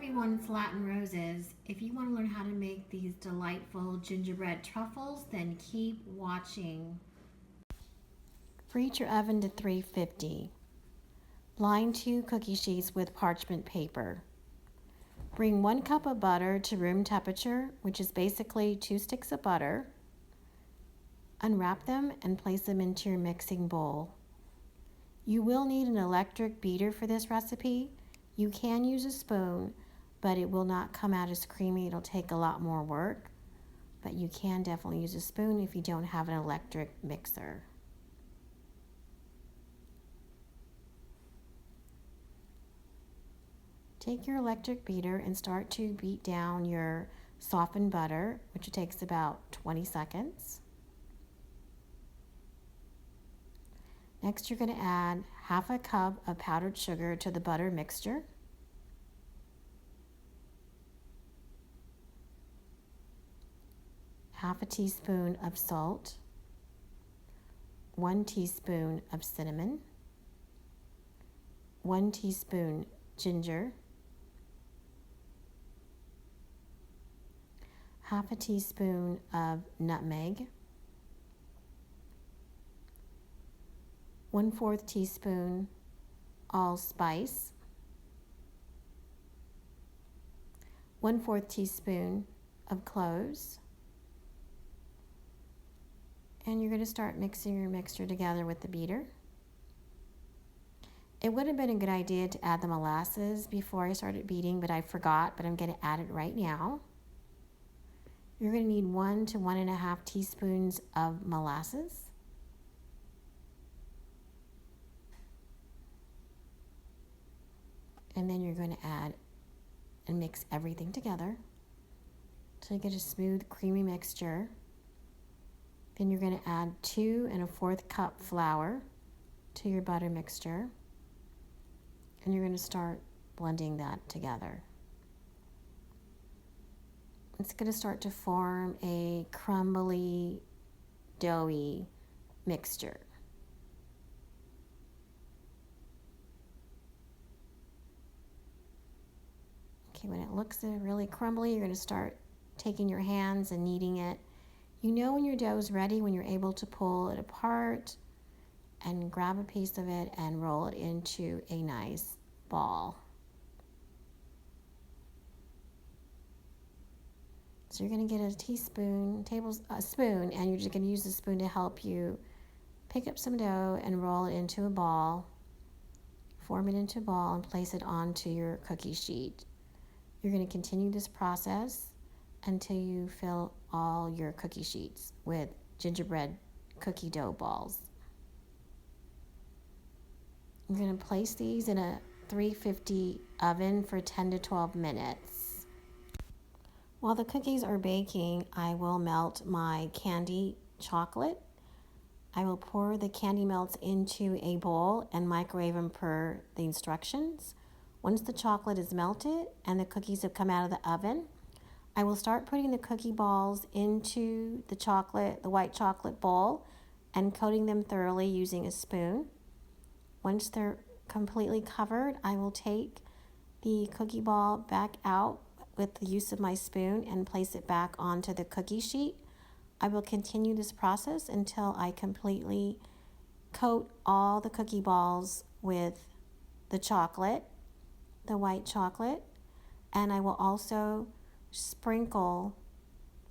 everyone, it's Latin Roses. If you want to learn how to make these delightful gingerbread truffles, then keep watching. Preheat your oven to 350. Line 2 cookie sheets with parchment paper. Bring 1 cup of butter to room temperature, which is basically 2 sticks of butter. Unwrap them and place them into your mixing bowl. You will need an electric beater for this recipe. You can use a spoon, but it will not come out as creamy. It'll take a lot more work, but you can definitely use a spoon if you don't have an electric mixer. Take your electric beater and start to beat down your softened butter, which takes about 20 seconds. Next, you're going to add half a cup of powdered sugar to the butter mixture. Half a teaspoon of salt, 1 teaspoon of cinnamon, 1 teaspoon ginger, half a teaspoon of nutmeg, 1/4 teaspoon allspice, 1/4 teaspoon of cloves, and you're going to start mixing your mixture together with the beater. It would have been a good idea to add the molasses before I started beating, but I forgot, but I'm going to add it right now. You're going to need 1 to 1.5 teaspoons of molasses. And then you're going to add and mix everything together until you get a smooth, creamy mixture. Then you're going to add 2 1/4 cup flour to your butter mixture. And you're going to start blending that together. It's going to start to form a crumbly, doughy mixture. Okay, when it looks really crumbly, you're going to start taking your hands and kneading it. You know when your dough is ready when you're able to pull it apart and grab a piece of it and roll it into a nice ball. So you're going to get a spoon, and you're just going to use the spoon to help you pick up some dough and roll it into a ball. Form it into a ball and place it onto your cookie sheet. You're going to continue this process until you fill all your cookie sheets with gingerbread cookie dough balls. You're going to place these in a 350 oven for 10 to 12 minutes. While the cookies are baking, I will melt my candy chocolate. I will pour the candy melts into a bowl and microwave them per the instructions. Once the chocolate is melted and the cookies have come out of the oven, I will start putting the cookie balls into the white chocolate bowl and coating them thoroughly using a spoon. Once they're completely covered, I will take the cookie ball back out with the use of my spoon and place it back onto the cookie sheet. I will continue this process until I completely coat all the cookie balls with the chocolate, the white chocolate, and I will also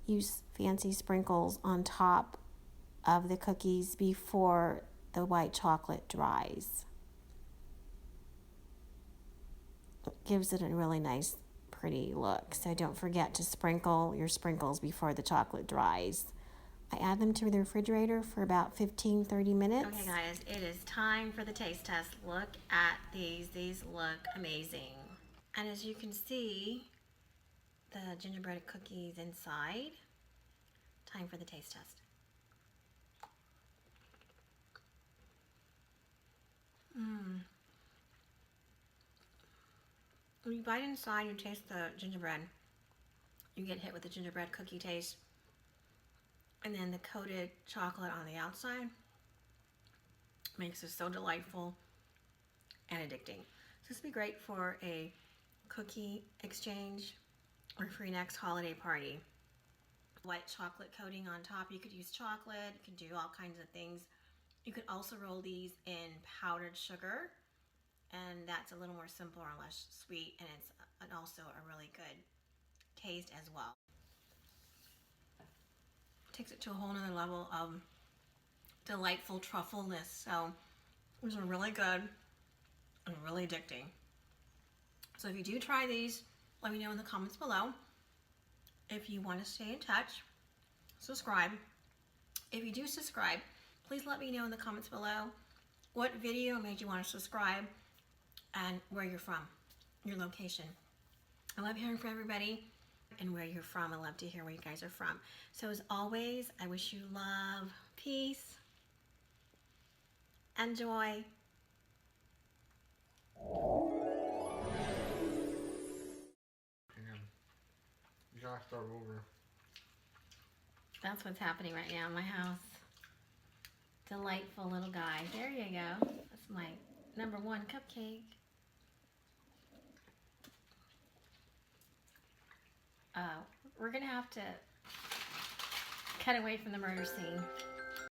use fancy sprinkles on top of the cookies before the white chocolate dries. It gives it a really nice, pretty look. So don't forget to sprinkle your sprinkles before the chocolate dries. I add them to the refrigerator for about 15-30 minutes. Okay guys, it is time for the taste test. Look at these. These look amazing. And as you can see, the gingerbread cookies inside. Time for the taste test. When you bite inside, you taste the gingerbread. You get hit with the gingerbread cookie taste. And then the coated chocolate on the outside makes it so delightful and addicting. So this would be great for a cookie exchange or for your next holiday party. White chocolate coating on top. You could use chocolate, you could do all kinds of things. You could also roll these in powdered sugar, and that's a little more simpler and less sweet, and it's also a really good taste as well. Takes it to a whole nother level of delightful truffleness. So these are really good and really addicting. So if you do try these, let me know in the comments below. If you want to stay in touch, subscribe. If you do subscribe, please let me know in the comments below what video made you want to subscribe and where you're from, your location. I love hearing from everybody and where you're from. I love to hear where you guys are from. So as always, I wish you love, peace, and joy. You gotta start over. That's what's happening right now in my house. Delightful little guy. There you go. That's my #1 cupcake. We're gonna have to cut away from the murder scene.